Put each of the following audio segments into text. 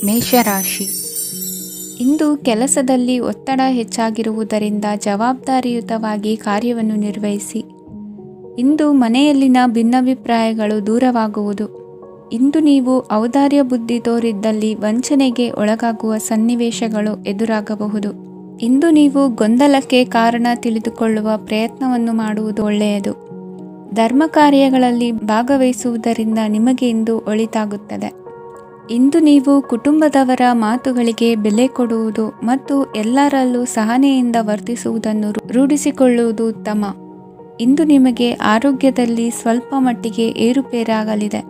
ಮೇಷರಾಶಿ. ಇಂದು ಕೆಲಸದಲ್ಲಿ ಒತ್ತಡ ಹೆಚ್ಚಾಗಿರುವುದರಿಂದ ಜವಾಬ್ದಾರಿಯುತವಾಗಿ ಕಾರ್ಯವನ್ನು ನಿರ್ವಹಿಸಿ. ಇಂದು ಮನೆಯಲ್ಲಿನ ಭಿನ್ನಾಭಿಪ್ರಾಯಗಳು ದೂರವಾಗುವುದು. ಇಂದು ನೀವು ಔದಾರ್ಯ ಬುದ್ಧಿ ತೋರಿದ್ದಲ್ಲಿ ವಂಚನೆಗೆ ಒಳಗಾಗುವ ಸನ್ನಿವೇಶಗಳು ಎದುರಾಗಬಹುದು. ಇಂದು ನೀವು ಗೊಂದಲಕ್ಕೆ ಕಾರಣ ತಿಳಿದುಕೊಳ್ಳುವ ಪ್ರಯತ್ನವನ್ನು ಮಾಡುವುದು ಒಳ್ಳೆಯದು. ಧರ್ಮ ಕಾರ್ಯಗಳಲ್ಲಿ ಭಾಗವಹಿಸುವುದರಿಂದ ನಿಮಗೆ ಇಂದು ಒಳಿತಾಗುತ್ತದೆ. ಇಂದು ನೀವು ಕುಟುಂಬದವರ ಮಾತುಗಳಿಗೆ ಬೆಲೆ ಕೊಡುವುದು ಮತ್ತು ಎಲ್ಲರಲ್ಲೂ ಸಹನೆಯಿಂದ ವರ್ತಿಸುವುದನ್ನು ರೂಢಿಸಿಕೊಳ್ಳುವುದು ಉತ್ತಮ. ಇಂದು ನಿಮಗೆ ಆರೋಗ್ಯದಲ್ಲಿ ಸ್ವಲ್ಪ ಮಟ್ಟಿಗೆ ಏರುಪೇರಾಗಲಿದೆ.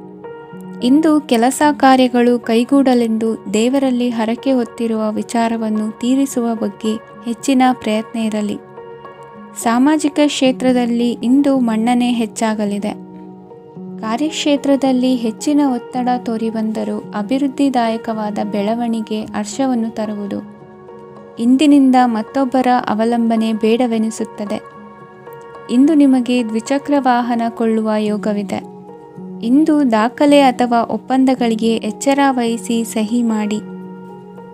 ಇಂದು ಕೆಲಸ ಕಾರ್ಯಗಳು ಕೈಗೂಡಲೆಂದು ದೇವರಲ್ಲಿ ಹರಕೆ ಹೊತ್ತಿರುವ ವಿಚಾರವನ್ನು ತೀರಿಸುವ ಬಗ್ಗೆ ಹೆಚ್ಚಿನ ಪ್ರಯತ್ನ ಇರಲಿ. ಸಾಮಾಜಿಕ ಕ್ಷೇತ್ರದಲ್ಲಿ ಇಂದು ಮನ್ನಣೆ ಹೆಚ್ಚಾಗಲಿದೆ. ಕಾರ್ಯಕ್ಷೇತ್ರದಲ್ಲಿ ಹೆಚ್ಚಿನ ಒತ್ತಡ ತೋರಿಬಂದರೂ ಅಭಿವೃದ್ಧಿದಾಯಕವಾದ ಬೆಳವಣಿಗೆ ಹರ್ಷವನ್ನು ತರುವುದು. ಇಂದಿನಿಂದ ಮತ್ತೊಬ್ಬರ ಅವಲಂಬನೆ ಬೇಡವೆನಿಸುತ್ತದೆ. ಇಂದು ನಿಮಗೆ ದ್ವಿಚಕ್ರ ವಾಹನ ಕೊಳ್ಳುವ ಯೋಗವಿದೆ. ಇಂದು ದಾಖಲೆ ಅಥವಾ ಒಪ್ಪಂದಗಳಿಗೆ ಎಚ್ಚರ ವಹಿಸಿ ಸಹಿ ಮಾಡಿ.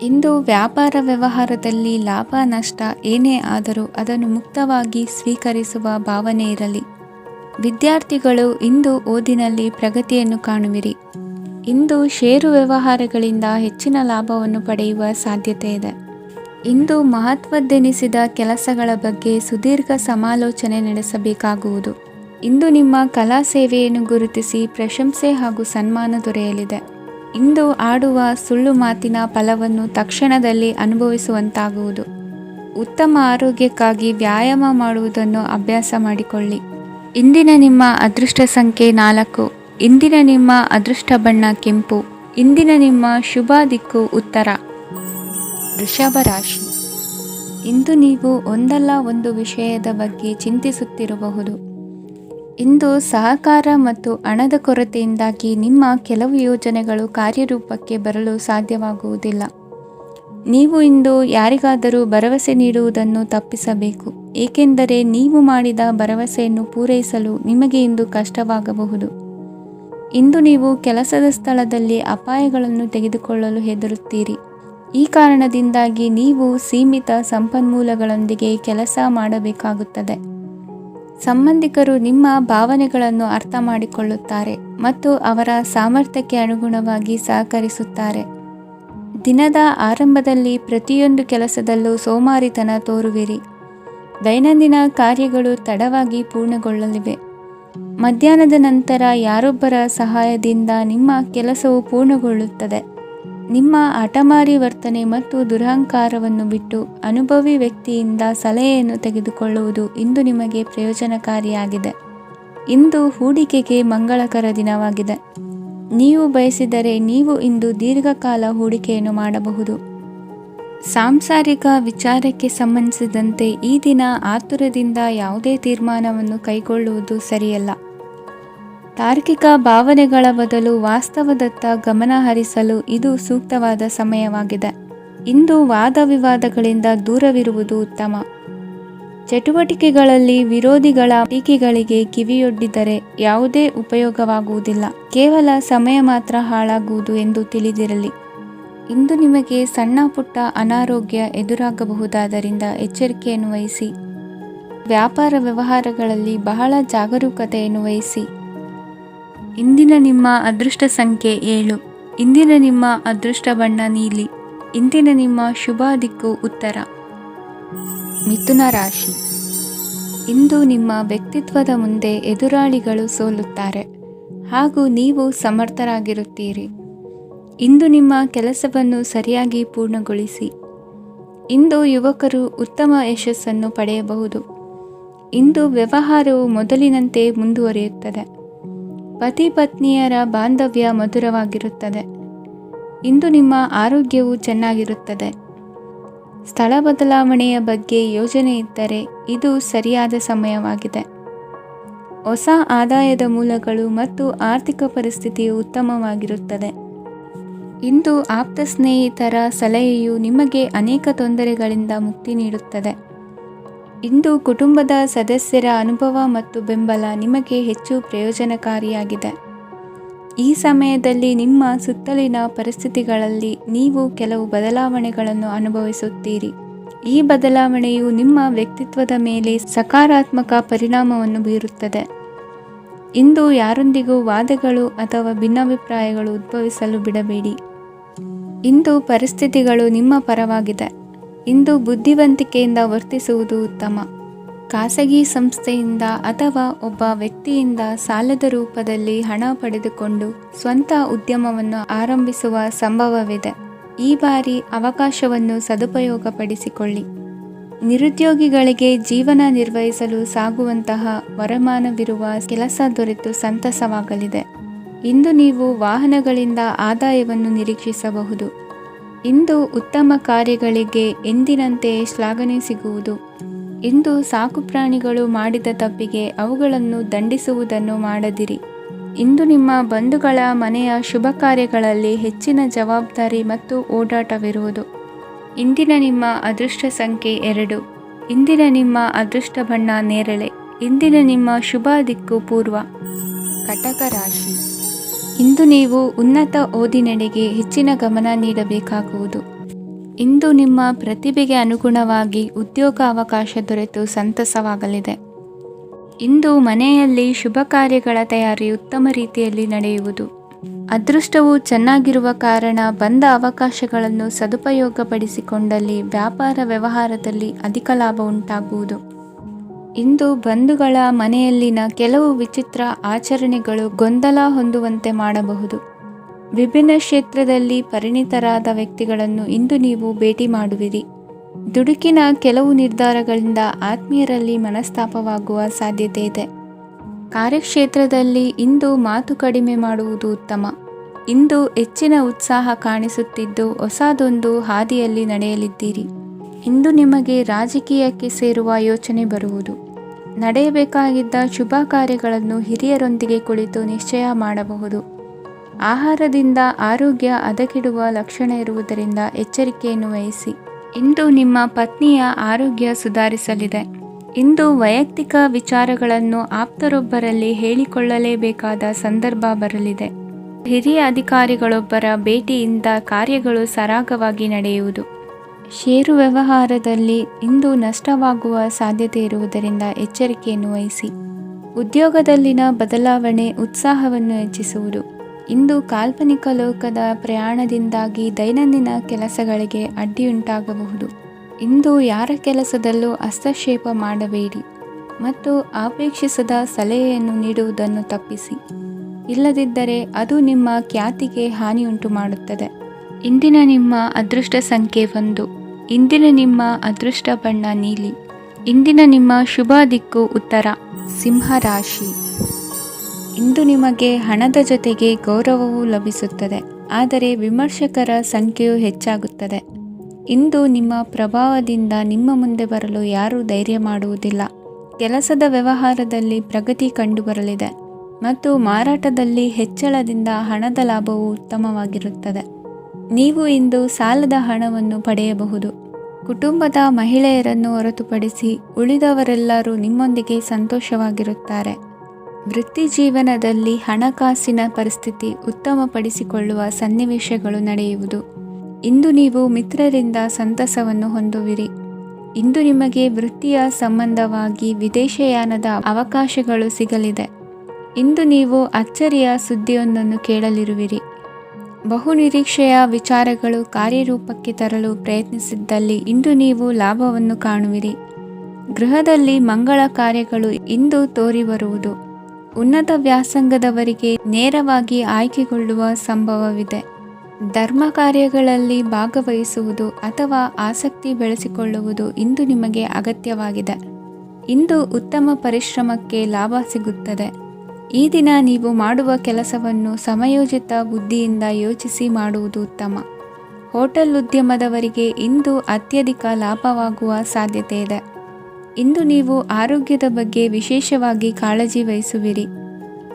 ಇಂದು ವ್ಯಾಪಾರ ವ್ಯವಹಾರದಲ್ಲಿ ಲಾಭ ನಷ್ಟ ಏನೇ ಆದರೂ ಅದನ್ನು ಮುಕ್ತವಾಗಿ ಸ್ವೀಕರಿಸುವ ಭಾವನೆ ಇರಲಿ. ವಿದ್ಯಾರ್ಥಿಗಳು ಇಂದು ಓದಿನಲ್ಲಿ ಪ್ರಗತಿಯನ್ನು ಕಾಣುವಿರಿ. ಇಂದು ಷೇರು ವ್ಯವಹಾರಗಳಿಂದ ಹೆಚ್ಚಿನ ಲಾಭವನ್ನು ಪಡೆಯುವ ಸಾಧ್ಯತೆ ಇದೆ. ಇಂದು ಮಹತ್ವದ್ದೆನಿಸಿದ ಕೆಲಸಗಳ ಬಗ್ಗೆ ಸುದೀರ್ಘ ಸಮಾಲೋಚನೆ ನಡೆಸಬೇಕಾಗುವುದು. ಇಂದು ನಿಮ್ಮ ಕಲಾ ಸೇವೆಯನ್ನು ಗುರುತಿಸಿ ಪ್ರಶಂಸೆ ಹಾಗೂ ಸನ್ಮಾನ ದೊರೆಯಲಿದೆ. ಇಂದು ಆಡುವ ಸುಳ್ಳು ಮಾತಿನ ಫಲವನ್ನು ತಕ್ಷಣದಲ್ಲಿ ಅನುಭವಿಸುವಂತಾಗುವುದು. ಉತ್ತಮ ಆರೋಗ್ಯಕ್ಕಾಗಿ ವ್ಯಾಯಾಮ ಮಾಡುವುದನ್ನು ಅಭ್ಯಾಸ ಮಾಡಿಕೊಳ್ಳಿ. ಇಂದಿನ ನಿಮ್ಮ ಅದೃಷ್ಟ ಸಂಖ್ಯೆ 4. ಇಂದಿನ ನಿಮ್ಮ ಅದೃಷ್ಟ ಬಣ್ಣ ಕೆಂಪು. ಇಂದಿನ ನಿಮ್ಮ ಶುಭ ದಿಕ್ಕು ಉತ್ತರ. ವೃಷಭ ರಾಶಿ. ಇಂದು ನೀವು ಒಂದಲ್ಲ ಒಂದು ವಿಷಯದ ಬಗ್ಗೆ ಚಿಂತಿಸುತ್ತಿರಬಹುದು. ಇಂದು ಸಹಕಾರ ಮತ್ತು ಹಣದ ಕೊರತೆಯಿಂದಾಗಿ ನಿಮ್ಮ ಕೆಲವು ಯೋಜನೆಗಳು ಕಾರ್ಯರೂಪಕ್ಕೆ ಬರಲು ಸಾಧ್ಯವಾಗುವುದಿಲ್ಲ. ನೀವು ಇಂದು ಯಾರಿಗಾದರೂ ಭರವಸೆ ನೀಡುವುದನ್ನು ತಪ್ಪಿಸಬೇಕು, ಏಕೆಂದರೆ ನೀವು ಮಾಡಿದ ಭರವಸೆಯನ್ನು ಪೂರೈಸಲು ನಿಮಗೆ ಇಂದು ಕಷ್ಟವಾಗಬಹುದು. ಇಂದು ನೀವು ಕೆಲಸದ ಸ್ಥಳದಲ್ಲಿ ಅಪಾಯಗಳನ್ನು ತೆಗೆದುಕೊಳ್ಳಲು ಹೆದರುತ್ತೀರಿ. ಈ ಕಾರಣದಿಂದಾಗಿ ನೀವು ಸೀಮಿತ ಸಂಪನ್ಮೂಲಗಳೊಂದಿಗೆ ಕೆಲಸ ಮಾಡಬೇಕಾಗುತ್ತದೆ. ಸಂಬಂಧಿಕರು ನಿಮ್ಮ ಭಾವನೆಗಳನ್ನು ಅರ್ಥ ಮಾಡಿಕೊಳ್ಳುತ್ತಾರೆ ಮತ್ತು ಅವರ ಸಾಮರ್ಥ್ಯಕ್ಕೆ ಅನುಗುಣವಾಗಿ ಸಹಕರಿಸುತ್ತಾರೆ. ದಿನದ ಆರಂಭದಲ್ಲಿ ಪ್ರತಿಯೊಂದು ಕೆಲಸದಲ್ಲೂ ಸೋಮಾರಿತನ ತೋರುವಿರಿ. ದೈನಂದಿನ ಕಾರ್ಯಗಳು ತಡವಾಗಿ ಪೂರ್ಣಗೊಳ್ಳಲಿವೆ. ಮಧ್ಯಾಹ್ನದ ನಂತರ ಯಾರೊಬ್ಬರ ಸಹಾಯದಿಂದ ನಿಮ್ಮ ಕೆಲಸವು ಪೂರ್ಣಗೊಳ್ಳುತ್ತದೆ. ನಿಮ್ಮ ಹಠಮಾರಿ ವರ್ತನೆ ಮತ್ತು ದುರಹಂಕಾರವನ್ನು ಬಿಟ್ಟು ಅನುಭವಿ ವ್ಯಕ್ತಿಯಿಂದ ಸಲಹೆಯನ್ನು ತೆಗೆದುಕೊಳ್ಳುವುದು ಇಂದು ನಿಮಗೆ ಪ್ರಯೋಜನಕಾರಿಯಾಗಿದೆ. ಇಂದು ಹೂಡಿಕೆಗೆ ಮಂಗಳಕರ ದಿನವಾಗಿದೆ. ನೀವು ಬಯಸಿದರೆ ನೀವು ಇಂದು ದೀರ್ಘಕಾಲ ಹೂಡಿಕೆಯನ್ನು ಮಾಡಬಹುದು. ಸಾಂಸಾರಿಕ ವಿಚಾರಕ್ಕೆ ಸಂಬಂಧಿಸಿದಂತೆ ಈ ದಿನ ಆತುರದಿಂದ ಯಾವುದೇ ತೀರ್ಮಾನವನ್ನು ಕೈಗೊಳ್ಳುವುದು ಸರಿಯಲ್ಲ. ತಾರ್ಕಿಕ ಭಾವನೆಗಳ ಬದಲು ವಾಸ್ತವದತ್ತ ಗಮನ ಹರಿಸಲು ಇದು ಸೂಕ್ತವಾದ ಸಮಯವಾಗಿದೆ. ಇಂದು ವಾದ ವಿವಾದಗಳಿಂದ ದೂರವಿರುವುದು ಉತ್ತಮ. ಚಟುವಟಿಕೆಗಳಲ್ಲಿ ವಿರೋಧಿಗಳ ಟೀಕೆಗಳಿಗೆ ಕಿವಿಯೊಡ್ಡಿದರೆ ಯಾವುದೇ ಉಪಯೋಗವಾಗುವುದಿಲ್ಲ, ಕೇವಲ ಸಮಯ ಮಾತ್ರ ಹಾಳಾಗುವುದು ಎಂದು ತಿಳಿದಿರಲಿ. ಇಂದು ನಿಮಗೆ ಸಣ್ಣ ಪುಟ್ಟ ಅನಾರೋಗ್ಯ ಎದುರಾಗಬಹುದಾದ್ದರಿಂದ ಎಚ್ಚರಿಕೆಯನ್ನು ವಹಿಸಿ. ವ್ಯಾಪಾರ ವ್ಯವಹಾರಗಳಲ್ಲಿ ಬಹಳ ಜಾಗರೂಕತೆಯನ್ನು ವಹಿಸಿ. ಇಂದಿನ ನಿಮ್ಮ ಅದೃಷ್ಟ ಸಂಖ್ಯೆ 7. ಇಂದಿನ ನಿಮ್ಮ ಅದೃಷ್ಟ ಬಣ್ಣ ನೀಲಿ. ಇಂದಿನ ನಿಮ್ಮ ಶುಭ ದಿಕ್ಕು ಉತ್ತರ. ಮಿಥುನ ರಾಶಿ. ಇಂದು ನಿಮ್ಮ ವ್ಯಕ್ತಿತ್ವದ ಮುಂದೆ ಎದುರಾಳಿಗಳು ಸೋಲುತ್ತಾರೆ ಹಾಗೂ ನೀವು ಸಮರ್ಥರಾಗಿರುತ್ತೀರಿ. ಇಂದು ನಿಮ್ಮ ಕೆಲಸವನ್ನು ಸರಿಯಾಗಿ ಪೂರ್ಣಗೊಳಿಸಿ. ಇಂದು ಯುವಕರು ಉತ್ತಮ ಯಶಸ್ಸನ್ನು ಪಡೆಯಬಹುದು. ಇಂದು ವ್ಯವಹಾರವು ಮೊದಲಿನಂತೆ ಮುಂದುವರಿಯುತ್ತದೆ. ಪತಿ ಪತ್ನಿಯರ ಬಾಂಧವ್ಯ ಮಧುರವಾಗಿರುತ್ತದೆ. ಇಂದು ನಿಮ್ಮ ಆರೋಗ್ಯವು ಚೆನ್ನಾಗಿರುತ್ತದೆ. ಸ್ಥಳ ಬದಲಾವಣೆಯ ಬಗ್ಗೆ ಯೋಜನೆ ಇದ್ದರೆ ಇದು ಸರಿಯಾದ ಸಮಯವಾಗಿದೆ. ಹೊಸ ಆದಾಯದ ಮೂಲಗಳು ಮತ್ತು ಆರ್ಥಿಕ ಪರಿಸ್ಥಿತಿಯು ಉತ್ತಮವಾಗಿರುತ್ತದೆ. ಇಂದು ಆಪ್ತ ಸ್ನೇಹಿತರ ಸಲಹೆಯು ನಿಮಗೆ ಅನೇಕ ತೊಂದರೆಗಳಿಂದ ಮುಕ್ತಿ ನೀಡುತ್ತದೆ. ಇಂದು ಕುಟುಂಬದ ಸದಸ್ಯರ ಅನುಭವ ಮತ್ತು ಬೆಂಬಲ ನಿಮಗೆ ಹೆಚ್ಚು ಪ್ರಯೋಜನಕಾರಿಯಾಗಿದೆ. ಈ ಸಮಯದಲ್ಲಿ ನಿಮ್ಮ ಸುತ್ತಲಿನ ಪರಿಸ್ಥಿತಿಗಳಲ್ಲಿ ನೀವು ಕೆಲವು ಬದಲಾವಣೆಗಳನ್ನು ಅನುಭವಿಸುತ್ತೀರಿ. ಈ ಬದಲಾವಣೆಯು ನಿಮ್ಮ ವ್ಯಕ್ತಿತ್ವದ ಮೇಲೆ ಸಕಾರಾತ್ಮಕ ಪರಿಣಾಮವನ್ನು ಬೀರುತ್ತದೆ. ಇಂದು ಯಾರೊಂದಿಗೂ ವಾದಗಳು ಅಥವಾ ಭಿನ್ನಾಭಿಪ್ರಾಯಗಳು ಉದ್ಭವಿಸಲು ಬಿಡಬೇಡಿ. ಇಂದು ಪರಿಸ್ಥಿತಿಗಳು ನಿಮ್ಮ ಪರವಾಗಿದೆ. ಇಂದು ಬುದ್ಧಿವಂತಿಕೆಯಿಂದ ವರ್ತಿಸುವುದು ಉತ್ತಮ. ಖಾಸಗಿ ಸಂಸ್ಥೆಯಿಂದ ಅಥವಾ ಒಬ್ಬ ವ್ಯಕ್ತಿಯಿಂದ ಸಾಲದ ರೂಪದಲ್ಲಿ ಹಣ ಪಡೆದುಕೊಂಡು ಸ್ವಂತ ಉದ್ಯಮವನ್ನು ಆರಂಭಿಸುವ ಸಂಭವವಿದೆ. ಈ ಬಾರಿ ಅವಕಾಶವನ್ನು ಸದುಪಯೋಗಪಡಿಸಿಕೊಳ್ಳಿ. ನಿರುದ್ಯೋಗಿಗಳಿಗೆ ಜೀವನ ನಿರ್ವಹಿಸಲು ಸಾಗುವಂತಹ ವರಮಾನವಿರುವ ಕೆಲಸ ದೊರೆತು ಸಂತಸವಾಗಲಿದೆ. ಇಂದು ನೀವು ವಾಹನಗಳಿಂದ ಆದಾಯವನ್ನು ನಿರೀಕ್ಷಿಸಬಹುದು. ಇಂದು ಉತ್ತಮ ಕಾರ್ಯಗಳಿಗೆ ಎಂದಿನಂತೆಯೇ ಶ್ಲಾಘನೆ ಸಿಗುವುದು. ಇಂದು ಸಾಕುಪ್ರಾಣಿಗಳು ಮಾಡಿದ ತಪ್ಪಿಗೆ ಅವುಗಳನ್ನು ದಂಡಿಸುವುದನ್ನು ಮಾಡದಿರಿ. ಇಂದು ನಿಮ್ಮ ಬಂಧುಗಳ ಮನೆಯ ಶುಭ ಕಾರ್ಯಗಳಲ್ಲಿ ಹೆಚ್ಚಿನ ಜವಾಬ್ದಾರಿ ಮತ್ತು ಓಡಾಟವಿರುವುದು. ಇಂದಿನ ನಿಮ್ಮ ಅದೃಷ್ಟ ಸಂಖ್ಯೆ 2. ಇಂದಿನ ನಿಮ್ಮ ಅದೃಷ್ಟ ಬಣ್ಣ ನೇರಳೆ. ಇಂದಿನ ನಿಮ್ಮ ಶುಭ ದಿಕ್ಕು ಪೂರ್ವ. ಕಟಕ ರಾಶಿ. ಇಂದು ನೀವು ಉನ್ನತ ಓದಿನೆಡೆಗೆ ಹೆಚ್ಚಿನ ಗಮನ ನೀಡಬೇಕಾಗುವುದು. ಇಂದು ನಿಮ್ಮ ಪ್ರತಿಭೆಗೆ ಅನುಗುಣವಾಗಿ ಉದ್ಯೋಗ ಅವಕಾಶ ದೊರೆತು ಸಂತಸವಾಗಲಿದೆ. ಇಂದು ಮನೆಯಲ್ಲಿ ಶುಭ ಕಾರ್ಯಗಳ ತಯಾರಿ ಉತ್ತಮ ರೀತಿಯಲ್ಲಿ ನಡೆಯುವುದು. ಅದೃಷ್ಟವು ಚೆನ್ನಾಗಿರುವ ಕಾರಣ ಬಂದ ಅವಕಾಶಗಳನ್ನು ಸದುಪಯೋಗಪಡಿಸಿಕೊಂಡಲ್ಲಿ ವ್ಯಾಪಾರ ವ್ಯವಹಾರದಲ್ಲಿ ಅಧಿಕ ಲಾಭ ಉಂಟಾಗುವುದು. ಇಂದು ಬಂಧುಗಳ ಮನೆಯಲ್ಲಿನ ಕೆಲವು ವಿಚಿತ್ರ ಆಚರಣೆಗಳು ಗೊಂದಲ ಹೊಂದುವಂತೆ ಮಾಡಬಹುದು. ವಿಭಿನ್ನ ಕ್ಷೇತ್ರದಲ್ಲಿ ಪರಿಣಿತರಾದ ವ್ಯಕ್ತಿಗಳನ್ನು ಇಂದು ನೀವು ಭೇಟಿ ಮಾಡುವಿರಿ. ದುಡುಕಿನ ಕೆಲವು ನಿರ್ಧಾರಗಳಿಂದ ಆತ್ಮೀಯರಲ್ಲಿ ಮನಸ್ತಾಪವಾಗುವ ಸಾಧ್ಯತೆ ಇದೆ. ಕಾರ್ಯಕ್ಷೇತ್ರದಲ್ಲಿ ಇಂದು ಮಾತು ಕಡಿಮೆ ಮಾಡುವುದು ಉತ್ತಮ. ಇಂದು ಹೆಚ್ಚಿನ ಉತ್ಸಾಹ ಕಾಣಿಸುತ್ತಿದ್ದು ಹೊಸದೊಂದು ಹಾದಿಯಲ್ಲಿ ನಡೆಯಲಿದ್ದೀರಿ. ಇಂದು ನಿಮಗೆ ರಾಜಕೀಯಕ್ಕೆ ಸೇರುವ ಯೋಚನೆ ಬರುವುದು. ನಡೆಯಬೇಕಾಗಿದ್ದ ಶುಭ ಕಾರ್ಯಗಳನ್ನು ಹಿರಿಯರೊಂದಿಗೆ ಕುಳಿತು ನಿಶ್ಚಯ ಮಾಡಬಹುದು. ಆಹಾರದಿಂದ ಆರೋಗ್ಯ ಹದಗೆಡುವ ಲಕ್ಷಣ ಇರುವುದರಿಂದ ಎಚ್ಚರಿಕೆಯನ್ನು ವಹಿಸಿ. ಇಂದು ನಿಮ್ಮ ಪತ್ನಿಯ ಆರೋಗ್ಯ ಸುಧಾರಿಸಲಿದೆ. ಇಂದು ವೈಯಕ್ತಿಕ ವಿಚಾರಗಳನ್ನು ಆಪ್ತರೊಬ್ಬರಲ್ಲಿ ಹೇಳಿಕೊಳ್ಳಲೇಬೇಕಾದ ಸಂದರ್ಭ ಬರಲಿದೆ. ಹಿರಿಯ ಅಧಿಕಾರಿಗಳೊಬ್ಬರ ಭೇಟಿಯಿಂದ ಕಾರ್ಯಗಳು ಸರಾಗವಾಗಿ ನಡೆಯುವುದು. ಷೇರು ವ್ಯವಹಾರದಲ್ಲಿ ಇಂದು ನಷ್ಟವಾಗುವ ಸಾಧ್ಯತೆ ಇರುವುದರಿಂದ ಎಚ್ಚರಿಕೆಯನ್ನು ವಹಿಸಿ. ಉದ್ಯೋಗದಲ್ಲಿನ ಬದಲಾವಣೆ ಉತ್ಸಾಹವನ್ನು ಹೆಚ್ಚಿಸುವುದು. ಇಂದು ಕಾಲ್ಪನಿಕ ಲೋಕದ ಪ್ರಯಾಣದಿಂದಾಗಿ ದೈನಂದಿನ ಕೆಲಸಗಳಿಗೆ ಅಡ್ಡಿಯುಂಟಾಗಬಹುದು. ಇಂದು ಯಾರ ಕೆಲಸದಲ್ಲೂ ಹಸ್ತಕ್ಷೇಪ ಮಾಡಬೇಡಿ ಮತ್ತು ಅಪೇಕ್ಷಿಸದ ಸಲಹೆಯನ್ನು ನೀಡುವುದನ್ನು ತಪ್ಪಿಸಿ. ಇಲ್ಲದಿದ್ದರೆ ಅದು ನಿಮ್ಮ ಖ್ಯಾತಿಗೆ ಹಾನಿಯುಂಟು ಮಾಡುತ್ತದೆ. ಇಂದಿನ ನಿಮ್ಮ ಅದೃಷ್ಟ ಸಂಖ್ಯೆ 1. ಇಂದಿನ ನಿಮ್ಮ ಅದೃಷ್ಟ ಬಣ್ಣ ನೀಲಿ. ಇಂದಿನ ನಿಮ್ಮ ಶುಭ ದಿಕ್ಕು ಉತ್ತರ. ಸಿಂಹ ರಾಶಿ. ಇಂದು ನಿಮಗೆ ಹಣದ ಜೊತೆಗೆ ಗೌರವವೂ ಲಭಿಸುತ್ತದೆ, ಆದರೆ ವಿಮರ್ಶಕರ ಸಂಖ್ಯೆಯು ಹೆಚ್ಚಾಗುತ್ತದೆ. ಇಂದು ನಿಮ್ಮ ಪ್ರಭಾವದಿಂದ ನಿಮ್ಮ ಮುಂದೆ ಬರಲು ಯಾರೂ ಧೈರ್ಯ ಮಾಡುವುದಿಲ್ಲ. ಕೆಲಸದ ವ್ಯವಹಾರದಲ್ಲಿ ಪ್ರಗತಿ ಕಂಡುಬರಲಿದೆ ಮತ್ತು ಮಾರಾಟದಲ್ಲಿ ಹೆಚ್ಚಳದಿಂದ ಹಣದ ಲಾಭವು ಉತ್ತಮವಾಗಿರುತ್ತದೆ. ನೀವು ಇಂದು ಸಾಲದ ಹಣವನ್ನು ಪಡೆಯಬಹುದು. ಕುಟುಂಬದ ಮಹಿಳೆಯರನ್ನು ಹೊರತುಪಡಿಸಿ ಉಳಿದವರೆಲ್ಲರೂ ನಿಮ್ಮೊಂದಿಗೆ ಸಂತೋಷವಾಗಿರುತ್ತಾರೆ. ವೃತ್ತಿ ಜೀವನದಲ್ಲಿ ಹಣಕಾಸಿನ ಪರಿಸ್ಥಿತಿ ಉತ್ತಮಪಡಿಸಿಕೊಳ್ಳುವ ಸನ್ನಿವೇಶಗಳು ನಡೆಯುವುದು. ಇಂದು ನೀವು ಮಿತ್ರರಿಂದ ಸಂತಸವನ್ನು ಹೊಂದುವಿರಿ. ಇಂದು ನಿಮಗೆ ವೃತ್ತಿಯ ಸಂಬಂಧವಾಗಿ ವಿದೇಶಯಾನದ ಅವಕಾಶಗಳು ಸಿಗಲಿದೆ. ಇಂದು ನೀವು ಅಚ್ಚರಿಯ ಸುದ್ದಿಯೊಂದನ್ನು ಕೇಳಲಿರುವಿರಿ. ಬಹುನಿರೀಕ್ಷೆಯ ವಿಚಾರಗಳು ಕಾರ್ಯರೂಪಕ್ಕೆ ತರಲು ಪ್ರಯತ್ನಿಸಿದ್ದಲ್ಲಿ ಇಂದು ನೀವು ಲಾಭವನ್ನು ಕಾಣುವಿರಿ. ಗೃಹದಲ್ಲಿ ಮಂಗಳ ಕಾರ್ಯಗಳು ಇಂದು ತೋರಿಬರುವುದು. ಉನ್ನತ ವ್ಯಾಸಂಗದವರಿಗೆ ನೇರವಾಗಿ ಆಯ್ಕೆಗೊಳ್ಳುವ ಸಂಭವವಿದೆ. ಧರ್ಮ ಕಾರ್ಯಗಳಲ್ಲಿ ಭಾಗವಹಿಸುವುದು ಅಥವಾ ಆಸಕ್ತಿ ಬೆಳೆಸಿಕೊಳ್ಳುವುದು ಇಂದು ನಿಮಗೆ ಅಗತ್ಯವಾಗಿದೆ. ಇಂದು ಉತ್ತಮ ಪರಿಶ್ರಮಕ್ಕೆ ಲಾಭ ಸಿಗುತ್ತದೆ. ಈ ದಿನ ನೀವು ಮಾಡುವ ಕೆಲಸವನ್ನು ಸಮಯೋಚಿತ ಬುದ್ಧಿಯಿಂದ ಯೋಚಿಸಿ ಮಾಡುವುದು ಉತ್ತಮ. ಹೋಟೆಲ್ ಉದ್ಯಮದವರಿಗೆ ಇಂದು ಅತ್ಯಧಿಕ ಲಾಭವಾಗುವ ಸಾಧ್ಯತೆ ಇದೆ. ಇಂದು ನೀವು ಆರೋಗ್ಯದ ಬಗ್ಗೆ ವಿಶೇಷವಾಗಿ ಕಾಳಜಿ ವಹಿಸುವಿರಿ.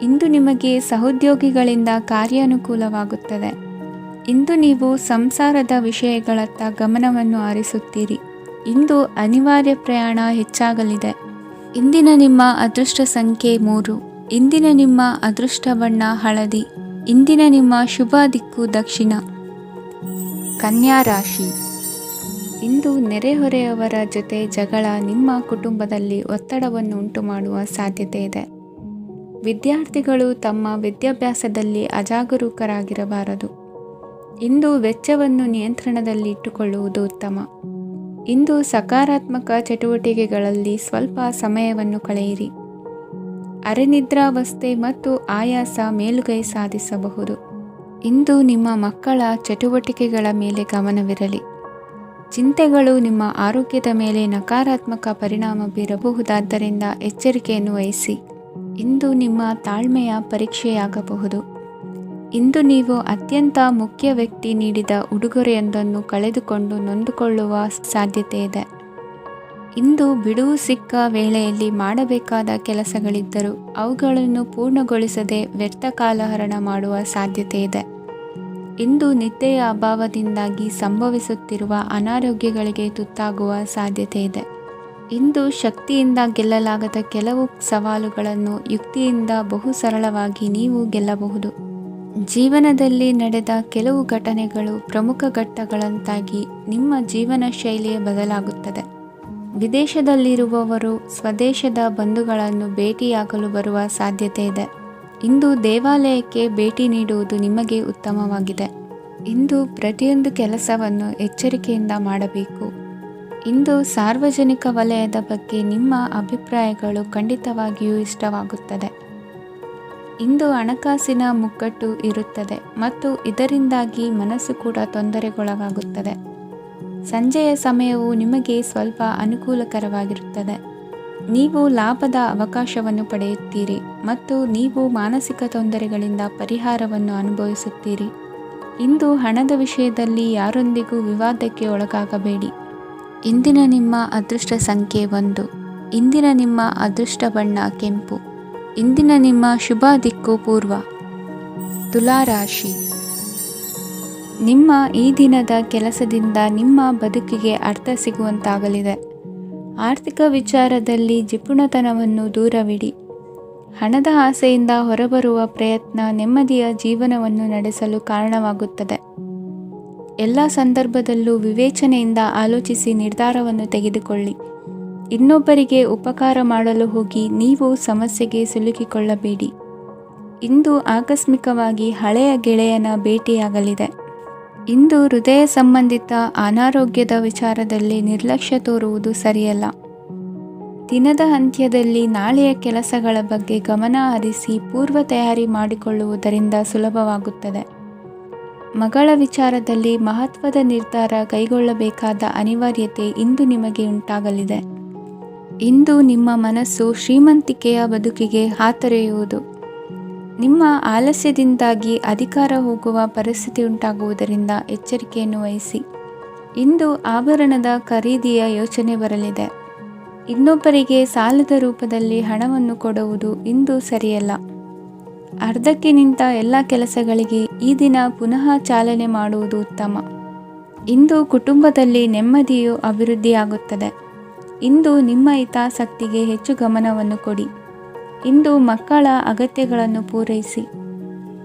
ಇಂದು ನಿಮಗೆ ಸಹೋದ್ಯೋಗಿಗಳಿಂದ ಕಾರ್ಯಾನುಕೂಲವಾಗುತ್ತದೆ. ಇಂದು ನೀವು ಸಂಸಾರದ ವಿಷಯಗಳತ್ತ ಗಮನವನ್ನು ಹರಿಸುತ್ತೀರಿ. ಇಂದು ಅನಿವಾರ್ಯ ಪ್ರಯಾಣ ಹೆಚ್ಚಾಗಲಿದೆ. ಇಂದಿನ ನಿಮ್ಮ ಅದೃಷ್ಟ ಸಂಖ್ಯೆ 3. ಇಂದಿನ ನಿಮ್ಮ ಅದೃಷ್ಟ ಬಣ್ಣ ಹಳದಿ. ಇಂದಿನ ನಿಮ್ಮ ಶುಭ ದಿಕ್ಕು ದಕ್ಷಿಣ. ಕನ್ಯಾ ರಾಶಿ. ಇಂದು ನೆರೆಹೊರೆಯವರ ಜೊತೆ ಜಗಳ ನಿಮ್ಮ ಕುಟುಂಬದಲ್ಲಿ ಒತ್ತಡವನ್ನು ಉಂಟುಮಾಡುವ ಸಾಧ್ಯತೆ ಇದೆ. ವಿದ್ಯಾರ್ಥಿಗಳು ತಮ್ಮ ವಿದ್ಯಾಭ್ಯಾಸದಲ್ಲಿ ಅಜಾಗರೂಕರಾಗಿರಬಾರದು. ಇಂದು ವೆಚ್ಚವನ್ನು ನಿಯಂತ್ರಣದಲ್ಲಿ ಇಟ್ಟುಕೊಳ್ಳುವುದು ಉತ್ತಮ. ಇಂದು ಸಕಾರಾತ್ಮಕ ಚಟುವಟಿಕೆಗಳಲ್ಲಿ ಸ್ವಲ್ಪ ಸಮಯವನ್ನು ಕಳೆಯಿರಿ. ಅರೆನಿದ್ರಾವಸ್ಥೆ ಮತ್ತು ಆಯಾಸ ಮೇಲುಗೈ ಸಾಧಿಸಬಹುದು. ಇಂದು ನಿಮ್ಮ ಮಕ್ಕಳ ಚಟುವಟಿಕೆಗಳ ಮೇಲೆ ಗಮನವಿರಲಿ. ಚಿಂತೆಗಳು ನಿಮ್ಮ ಆರೋಗ್ಯದ ಮೇಲೆ ನಕಾರಾತ್ಮಕ ಪರಿಣಾಮ ಬೀರಬಹುದಾದ್ದರಿಂದ ಎಚ್ಚರಿಕೆಯನ್ನು ವಹಿಸಿ. ಇಂದು ನಿಮ್ಮ ತಾಳ್ಮೆಯ ಪರೀಕ್ಷೆಯಾಗಬಹುದು. ಇಂದು ನೀವು ಅತ್ಯಂತ ಮುಖ್ಯ ವ್ಯಕ್ತಿ ನೀಡಿದ ಉಡುಗೊರೆಯೊಂದನ್ನು ಕಳೆದುಕೊಂಡು ನೊಂದುಕೊಳ್ಳುವ ಸಾಧ್ಯತೆ ಇದೆ. ಇಂದು ಬಿಡುವು ಸಿಕ್ಕ ವೇಳೆಯಲ್ಲಿ ಮಾಡಬೇಕಾದ ಕೆಲಸಗಳಿದ್ದರೂ ಅವುಗಳನ್ನು ಪೂರ್ಣಗೊಳಿಸದೆ ವ್ಯರ್ಥ ಕಾಲಹರಣ ಮಾಡುವ ಸಾಧ್ಯತೆ ಇದೆ. ಇಂದು ನಿದ್ದೆಯ ಅಭಾವದಿಂದಾಗಿ ಸಂಭವಿಸುತ್ತಿರುವ ಅನಾರೋಗ್ಯಗಳಿಗೆ ತುತ್ತಾಗುವ ಸಾಧ್ಯತೆ ಇದೆ. ಇಂದು ಶಕ್ತಿಯಿಂದ ಗೆಲ್ಲಲಾಗದ ಕೆಲವು ಸವಾಲುಗಳನ್ನು ಯುಕ್ತಿಯಿಂದ ಬಹು ಸರಳವಾಗಿ ನೀವು ಗೆಲ್ಲಬಹುದು. ಜೀವನದಲ್ಲಿ ನಡೆದ ಕೆಲವು ಘಟನೆಗಳು ಪ್ರಮುಖ ಘಟ್ಟಗಳಂತಾಗಿ ನಿಮ್ಮ ಜೀವನ ಶೈಲಿಯೇ ಬದಲಾಗುತ್ತದೆ. ವಿದೇಶದಲ್ಲಿರುವವರು ಸ್ವದೇಶದ ಬಂಧುಗಳನ್ನು ಭೇಟಿಯಾಗಲು ಬರುವ ಸಾಧ್ಯತೆ ಇದೆ. ಇಂದು ದೇವಾಲಯಕ್ಕೆ ಭೇಟಿ ನೀಡುವುದು ನಿಮಗೆ ಉತ್ತಮವಾಗಿದೆ. ಇಂದು ಪ್ರತಿಯೊಂದು ಕೆಲಸವನ್ನು ಎಚ್ಚರಿಕೆಯಿಂದ ಮಾಡಬೇಕು. ಇಂದು ಸಾರ್ವಜನಿಕ ವಲಯದ ಬಗ್ಗೆ ನಿಮ್ಮ ಅಭಿಪ್ರಾಯಗಳು ಖಂಡಿತವಾಗಿಯೂ ಇಷ್ಟವಾಗುತ್ತದೆ. ಇಂದು ಹಣಕಾಸಿನ ಮುಗ್ಗಟ್ಟು ಇರುತ್ತದೆ ಮತ್ತು ಇದರಿಂದಾಗಿ ಮನಸ್ಸು ಕೂಡ ತೊಂದರೆಗೊಳಗಾಗುತ್ತದೆ. ಸಂಜೆಯ ಸಮಯವು ನಿಮಗೆ ಸ್ವಲ್ಪ ಅನುಕೂಲಕರವಾಗಿರುತ್ತದೆ. ನೀವು ಲಾಭದ ಅವಕಾಶವನ್ನು ಪಡೆಯುತ್ತೀರಿ ಮತ್ತು ನೀವು ಮಾನಸಿಕ ತೊಂದರೆಗಳಿಂದ ಪರಿಹಾರವನ್ನು ಅನುಭವಿಸುತ್ತೀರಿ. ಇಂದು ಹಣದ ವಿಷಯದಲ್ಲಿ ಯಾರೊಂದಿಗೂ ವಿವಾದಕ್ಕೆ ಒಳಗಾಗಬೇಡಿ. ಇಂದಿನ ನಿಮ್ಮ ಅದೃಷ್ಟ ಸಂಖ್ಯೆ 1. ಇಂದಿನ ನಿಮ್ಮ ಅದೃಷ್ಟ ಬಣ್ಣ ಕೆಂಪು. ಇಂದಿನ ನಿಮ್ಮ ಶುಭ ದಿಕ್ಕು ಪೂರ್ವ. ತುಲಾ ರಾಶಿ. ನಿಮ್ಮ ಈ ದಿನದ ಕೆಲಸದಿಂದ ನಿಮ್ಮ ಬದುಕಿಗೆ ಅರ್ಥ ಸಿಗುವಂತಾಗಲಿದೆ. ಆರ್ಥಿಕ ವಿಚಾರದಲ್ಲಿ ಜಿಪುಣತನವನ್ನು ದೂರವಿಡಿ. ಹಣದ ಆಸೆಯಿಂದ ಹೊರಬರುವ ಪ್ರಯತ್ನ ನೆಮ್ಮದಿಯ ಜೀವನವನ್ನು ನಡೆಸಲು ಕಾರಣವಾಗುತ್ತದೆ. ಎಲ್ಲ ಸಂದರ್ಭದಲ್ಲೂ ವಿವೇಚನೆಯಿಂದ ಆಲೋಚಿಸಿ ನಿರ್ಧಾರವನ್ನು ತೆಗೆದುಕೊಳ್ಳಿ. ಇನ್ನೊಬ್ಬರಿಗೆ ಉಪಕಾರ ಮಾಡಲು ಹೋಗಿ ನೀವು ಸಮಸ್ಯೆಗೆ ಸಿಲುಕಿಕೊಳ್ಳಬೇಡಿ. ಇಂದು ಆಕಸ್ಮಿಕವಾಗಿ ಹಳೆಯ ಗೆಳೆಯನ ಭೇಟಿಯಾಗಲಿದೆ. ಇಂದು ಹೃದಯ ಸಂಬಂಧಿತ ಅನಾರೋಗ್ಯದ ವಿಚಾರದಲ್ಲಿ ನಿರ್ಲಕ್ಷ್ಯ ತೋರುವುದು ಸರಿಯಲ್ಲ. ದಿನದ ಅಂತ್ಯದಲ್ಲಿ ನಾಳೆಯ ಕೆಲಸಗಳ ಬಗ್ಗೆ ಗಮನ ಹರಿಸಿ ಪೂರ್ವ ತಯಾರಿ ಮಾಡಿಕೊಳ್ಳುವುದರಿಂದ ಸುಲಭವಾಗುತ್ತದೆ. ಮಗಳ ವಿಚಾರದಲ್ಲಿ ಮಹತ್ವದ ನಿರ್ಧಾರ ಕೈಗೊಳ್ಳಬೇಕಾದ ಅನಿವಾರ್ಯತೆ ಇಂದು ನಿಮಗೆ ಉಂಟಾಗಲಿದೆ. ಇಂದು ನಿಮ್ಮ ಮನಸ್ಸು ಶ್ರೀಮಂತಿಕೆಯ ಬದುಕಿಗೆ ಹಾತೊರೆಯುವುದು. ನಿಮ್ಮ ಆಲಸ್ಯದಿಂದಾಗಿ ಅಧಿಕಾರ ಹೋಗುವ ಪರಿಸ್ಥಿತಿ ಉಂಟಾಗುವುದರಿಂದ ಎಚ್ಚರಿಕೆಯನ್ನು ವಹಿಸಿ. ಇಂದು ಆಭರಣದ ಖರೀದಿಯ ಯೋಚನೆ ಬರಲಿದೆ. ಇನ್ನೊಬ್ಬರಿಗೆ ಸಾಲದ ರೂಪದಲ್ಲಿ ಹಣವನ್ನು ಕೊಡುವುದು ಇಂದು ಸರಿಯಲ್ಲ. ಅರ್ಧಕ್ಕೆ ನಿಂತ ಎಲ್ಲ ಕೆಲಸಗಳಿಗೆ ಈ ದಿನ ಪುನಃ ಚಾಲನೆ ಮಾಡುವುದು ಉತ್ತಮ. ಇಂದು ಕುಟುಂಬದಲ್ಲಿ ನೆಮ್ಮದಿಯು ಅಭಿವೃದ್ಧಿಯಾಗುತ್ತದೆ. ಇಂದು ನಿಮ್ಮ ಹಿತಾಸಕ್ತಿಗೆ ಹೆಚ್ಚು ಗಮನವನ್ನು ಕೊಡಿ. ಇಂದು ಮಕ್ಕಳ ಅಗತ್ಯಗಳನ್ನು ಪೂರೈಸಿ.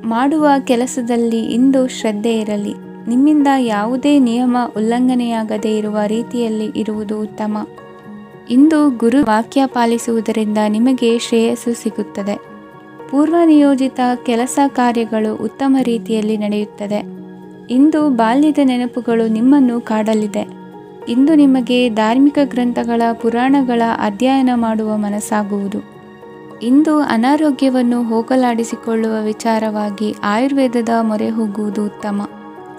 ಮಾಡುವ ಕೆಲಸದಲ್ಲಿ ಇಂದು ಶ್ರದ್ಧೆ ಇರಲಿ. ನಿಮ್ಮಿಂದ ಯಾವುದೇ ನಿಯಮ ಉಲ್ಲಂಘನೆಯಾಗದೇ ಇರುವ ರೀತಿಯಲ್ಲಿ ಇರುವುದು ಉತ್ತಮ. ಇಂದು ಗುರು ವಾಕ್ಯ ಪಾಲಿಸುವುದರಿಂದ ನಿಮಗೆ ಶ್ರೇಯಸ್ಸು ಸಿಗುತ್ತದೆ. ಪೂರ್ವ ನಿಯೋಜಿತ ಕೆಲಸ ಕಾರ್ಯಗಳು ಉತ್ತಮ ರೀತಿಯಲ್ಲಿ ನಡೆಯುತ್ತದೆ. ಇಂದು ಬಾಲ್ಯದ ನೆನಪುಗಳು ನಿಮ್ಮನ್ನು ಕಾಡಲಿದೆ. ಇಂದು ನಿಮಗೆ ಧಾರ್ಮಿಕ ಗ್ರಂಥಗಳ ಪುರಾಣಗಳ ಅಧ್ಯಯನ ಮಾಡುವ ಮನಸ್ಸಾಗುವುದು. ಇಂದು ಅನಾರೋಗ್ಯವನ್ನು ಹೋಗಲಾಡಿಸಿಕೊಳ್ಳುವ ವಿಚಾರವಾಗಿ ಆಯುರ್ವೇದದ ಮೊರೆ ಹೋಗುವುದು ಉತ್ತಮ.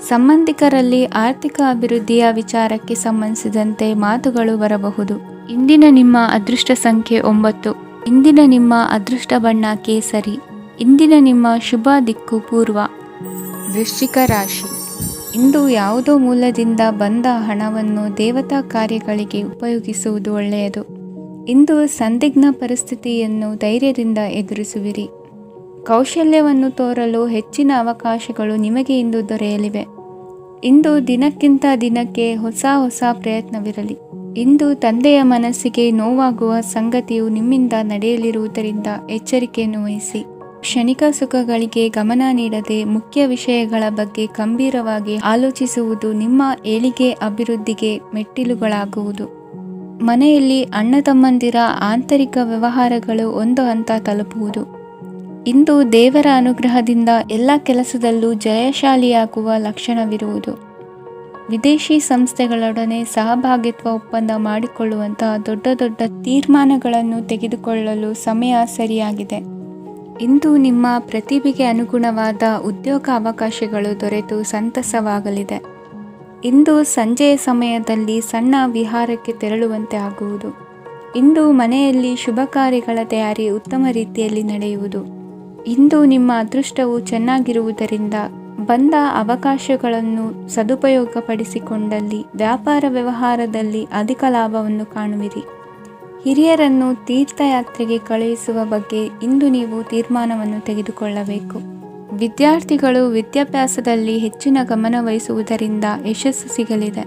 ಸಂಬಂಧಿಕರಲ್ಲಿ ಆರ್ಥಿಕ ಅಭಿವೃದ್ಧಿಯ ವಿಚಾರಕ್ಕೆ ಸಂಬಂಧಿಸಿದಂತೆ ಮಾತುಗಳು ಬರಬಹುದು. ಇಂದಿನ ನಿಮ್ಮ ಅದೃಷ್ಟ ಸಂಖ್ಯೆ 9. ಇಂದಿನ ನಿಮ್ಮ ಅದೃಷ್ಟ ಬಣ್ಣ ಕೇಸರಿ. ಇಂದಿನ ನಿಮ್ಮ ಶುಭ ದಿಕ್ಕು ಪೂರ್ವ. ವೃಶ್ಚಿಕ ರಾಶಿ. ಇಂದು ಯಾವುದೋ ಮೂಲದಿಂದ ಬಂದ ಹಣವನ್ನು ದೇವತಾ ಕಾರ್ಯಗಳಿಗೆ ಉಪಯೋಗಿಸುವುದು ಒಳ್ಳೆಯದು. ಇಂದು ಸಂದಿಗ್ಧ ಪರಿಸ್ಥಿತಿಯನ್ನು ಧೈರ್ಯದಿಂದ ಎದುರಿಸುವಿರಿ. ಕೌಶಲ್ಯವನ್ನು ತೋರಲು ಹೆಚ್ಚಿನ ಅವಕಾಶಗಳು ನಿಮಗೆ ಇಂದು ದೊರೆಯಲಿವೆ. ಇಂದು ದಿನಕ್ಕಿಂತ ದಿನಕ್ಕೆ ಹೊಸ ಪ್ರಯತ್ನವಿರಲಿ. ಇಂದು ತಂದೆಯ ಮನಸ್ಸಿಗೆ ನೋವಾಗುವ ಸಂಗತಿಯು ನಿಮ್ಮಿಂದ ನಡೆಯಲಿರುವುದರಿಂದ ಎಚ್ಚರಿಕೆಯನ್ನು ವಹಿಸಿ. ಕ್ಷಣಿಕ ಸುಖಗಳಿಗೆ ಗಮನ ನೀಡದೆ ಮುಖ್ಯ ವಿಷಯಗಳ ಬಗ್ಗೆ ಗಂಭೀರವಾಗಿ ಆಲೋಚಿಸುವುದು ನಿಮ್ಮ ಏಳಿಗೆ ಅಭಿವೃದ್ಧಿಗೆ ಮೆಟ್ಟಿಲುಗಳಾಗುವುದು. ಮನೆಯಲ್ಲಿ ಅಣ್ಣ ತಮ್ಮಂದಿರ ಆಂತರಿಕ ವ್ಯವಹಾರಗಳು ಒಂದು ಹಂತ ತಲುಪುವುದು. ಇಂದು ದೇವರ ಅನುಗ್ರಹದಿಂದ ಎಲ್ಲ ಕೆಲಸದಲ್ಲೂ ಜಯಶಾಲಿಯಾಗುವ ಲಕ್ಷಣವಿರುವುದು. ವಿದೇಶಿ ಸಂಸ್ಥೆಗಳೊಡನೆ ಸಹಭಾಗಿತ್ವ ಒಪ್ಪಂದ ಮಾಡಿಕೊಳ್ಳುವಂತಹ ದೊಡ್ಡ ದೊಡ್ಡ ತೀರ್ಮಾನಗಳನ್ನು ತೆಗೆದುಕೊಳ್ಳಲು ಸಮಯ ಸರಿಯಾಗಿದೆ. ಇಂದು ನಿಮ್ಮ ಪ್ರತಿಭೆಗೆ ಅನುಗುಣವಾದ ಉದ್ಯೋಗ ಅವಕಾಶಗಳು ದೊರೆತು ಸಂತಸವಾಗಲಿದೆ. ಇಂದು ಸಂಜೆಯ ಸಮಯದಲ್ಲಿ ಸಣ್ಣ ವಿಹಾರಕ್ಕೆ ತೆರಳುವಂತೆ ಆಗುವುದು. ಇಂದು ಮನೆಯಲ್ಲಿ ಶುಭ ಕಾರ್ಯಗಳ ತಯಾರಿ ಉತ್ತಮ ರೀತಿಯಲ್ಲಿ ನಡೆಯುವುದು. ಇಂದು ನಿಮ್ಮ ಅದೃಷ್ಟವು ಚೆನ್ನಾಗಿರುವುದರಿಂದ ಬಂದ ಅವಕಾಶಗಳನ್ನು ಸದುಪಯೋಗಪಡಿಸಿಕೊಂಡಲ್ಲಿ ವ್ಯಾಪಾರ ವ್ಯವಹಾರದಲ್ಲಿ ಅಧಿಕ ಲಾಭವನ್ನು ಕಾಣುವಿರಿ. ಹಿರಿಯರನ್ನು ತೀರ್ಥಯಾತ್ರೆಗೆ ಕಳುಹಿಸುವ ಬಗ್ಗೆ ಇಂದು ನೀವು ತೀರ್ಮಾನವನ್ನು ತೆಗೆದುಕೊಳ್ಳಬೇಕು. ವಿದ್ಯಾರ್ಥಿಗಳು ವಿದ್ಯಾಭ್ಯಾಸದಲ್ಲಿ ಹೆಚ್ಚಿನ ಗಮನ ವಹಿಸುವುದರಿಂದ ಯಶಸ್ಸು ಸಿಗಲಿದೆ.